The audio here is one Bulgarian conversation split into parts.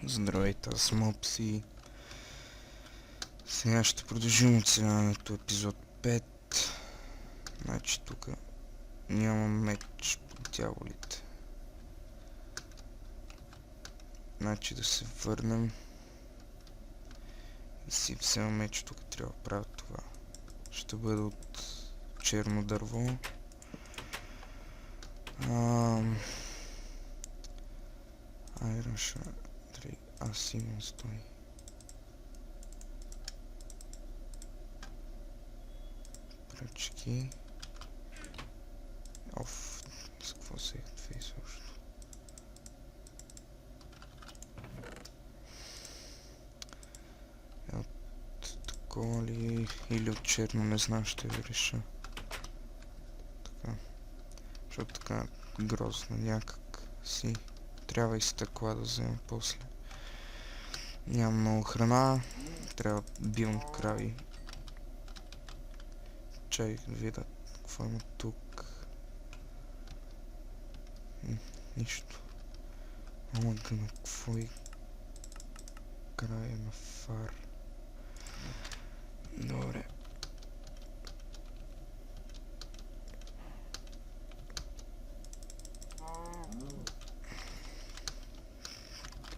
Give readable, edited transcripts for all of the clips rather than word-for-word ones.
Здравейте, аз съм Мопси. Сега ще продължим оцеляването епизод 5. Значи тук няма меч по дяволите. Значи да се върнем и си взема меч. Тук трябва да правя това. Ще бъде от черно дърво. Iron Shard. Аз имам 100. Пръчки. Оф, с какво се е също? От такова ли или от черно, не знам, ще ви реша. Така. Защото така грозно някак си. Трябва и стъкла да взема после. Нямам много храна. Трябва да бивам крави. Чай да видя какво има тук. Нищо. Ама гъна, какво и края на фар. Добре.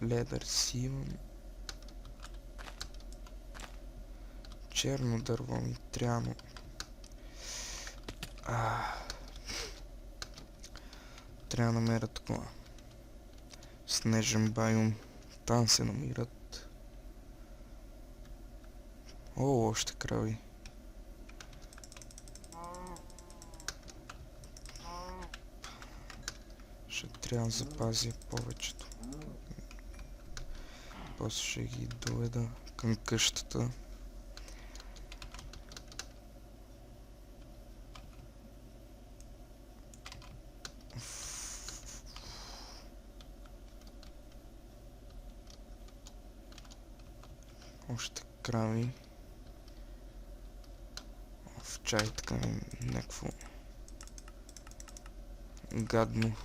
Ледър си имам. Черно дърво ми трябва. Трябва да намеря такова. Снежен байом. Там се намират. О, още крави. Ще трябва да запазя повечето. После ще ги доведа към къщата. Още крави. В чай така някакво гадно.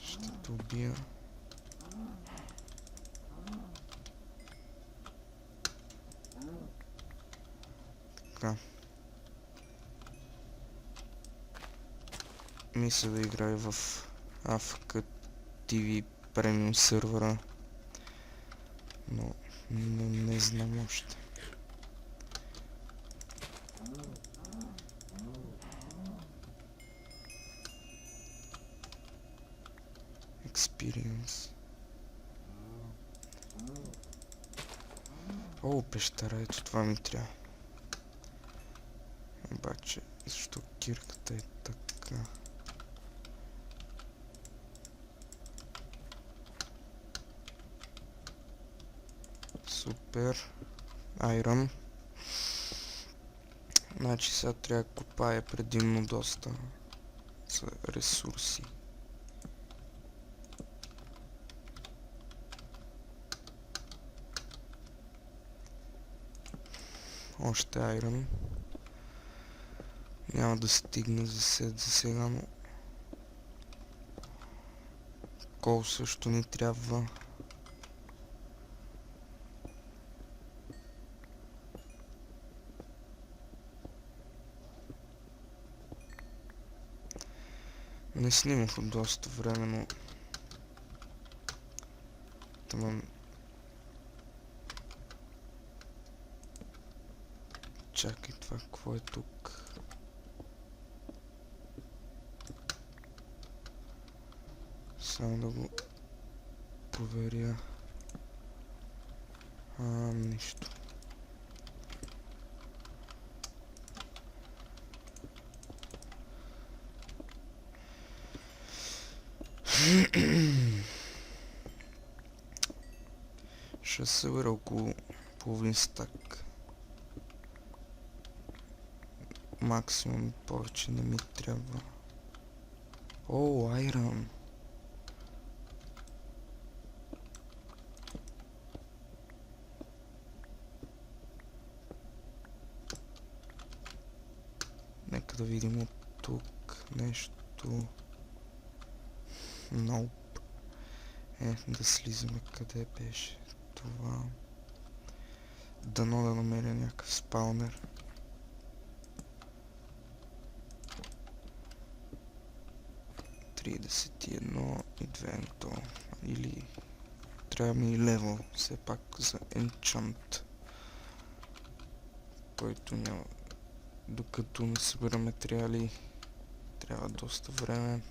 Ще те убия. Така. Мисля да играя в AFK TV премиум сервера, но не знам още. Experience. О, пещера, ето това ми трябва. Обаче, защо кирката е така? Супер. Айрон. Значи сега трябва да копая предимно доста за ресурси. Още айрон. Няма да стигна за сега, но кол също ни трябва. Не снимах от доста време, но тъмън. Чакай, това какво е тук? Само да го проверя. Нищо. Ще събера около половин стак. Максимум, повече не ми трябва. О, айрон. Нека да видим от тук нещо. Nope. Да слизаме. Къде беше това? Дано да намеря някакъв спаунер. Тридесет и едно и 2 или трябва ми и левел все пак за енчант, който няма. Докато не събера материали, трябва доста време.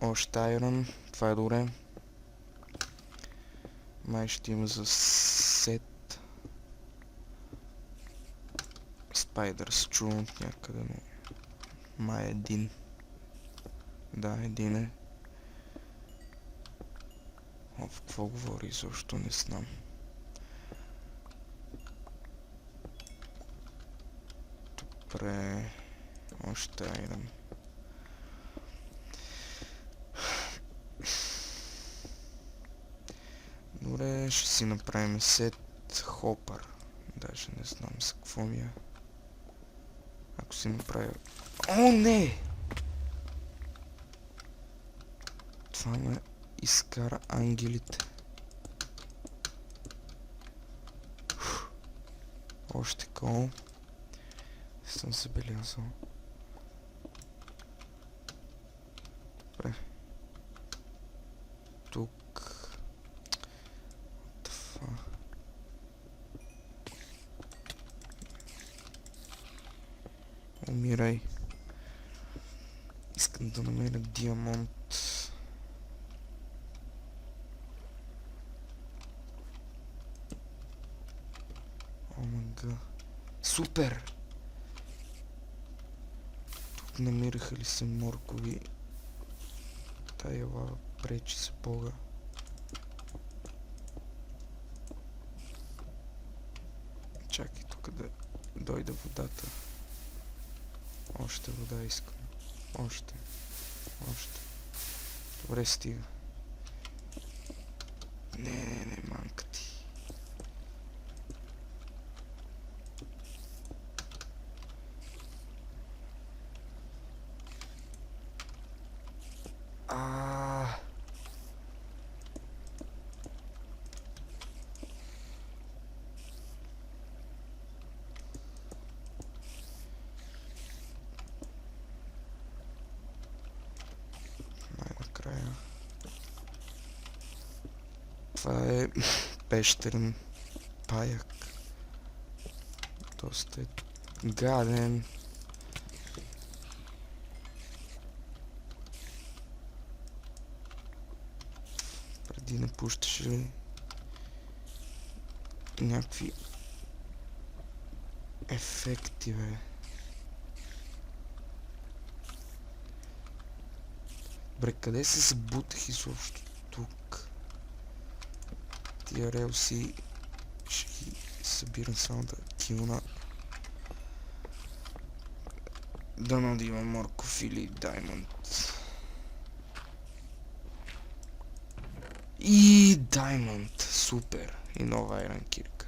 Още айрон, това е добре. Май ще има за сет. Спайдърс чувам от някъде, но май един. Да, един е. В какво говори, защо не знам. Добре. Още айрон. Добре, ще си направим сет хопър. Даже не знам за какво ми е. Ако си направя... О, не! Това ме изкара ангелите. Още кол. Съм забелязал. Добре. Тук. Това. Умирай. Искам да намеря диамант. Омага. Супер! Тук намираха ли се моркови? Тая лава пречи се Бога. Чакай тук да дойде водата. Още вода искам. Още. Добре, стига. Не, манка ти. Най-накрая. Това е пещерен паяк. Доста е гаден. Преди не пущаше ли някакви ефекти, бе? Бре, къде се забутах изобщо тук? Тия релси ще ги събирам само да килна. Дано да има морков или даймонд. И даймонд, супер. И нова айрон кирка.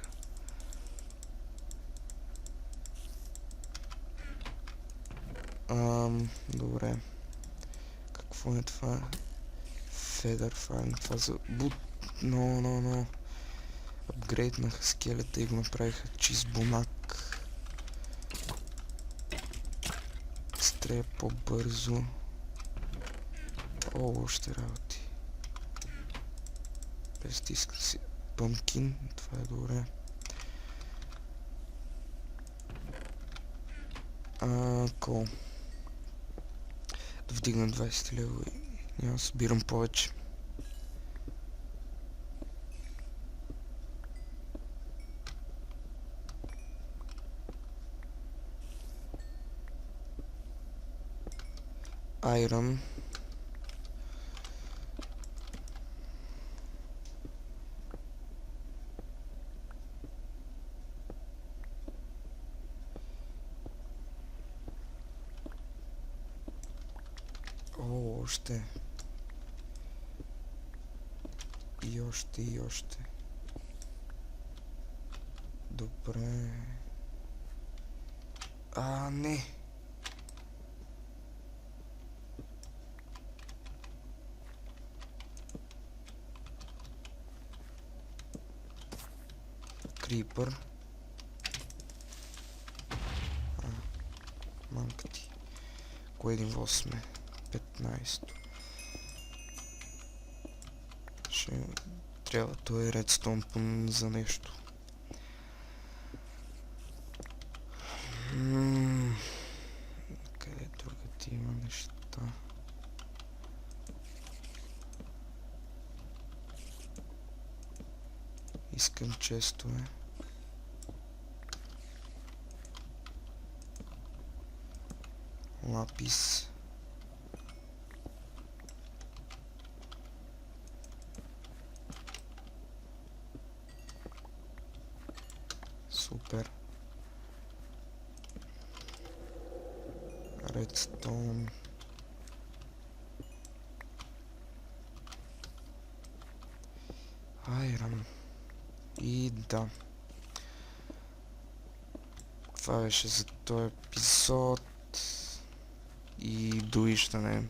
Добре. Какво е това? Федър файн. Това за бут. Но. Апгрейднаха скелета и го направиха чизбонак. Стрея по-бързо. О, още работи. Без да иска си пъмкин. Това е добре. Кол. Да вдигна 20 лева и няма да събирам повече. Iron. О, още. И още. Добре. Не. Крипър. Мамка ти. Кое ниво сме? 15. Ще трябва той редстоун за нещо. Къде друга ти има неща? Искам честове. Лапис. Супер. Редстоун. Айрон. И да. Това беше за този епизод. И довиждане.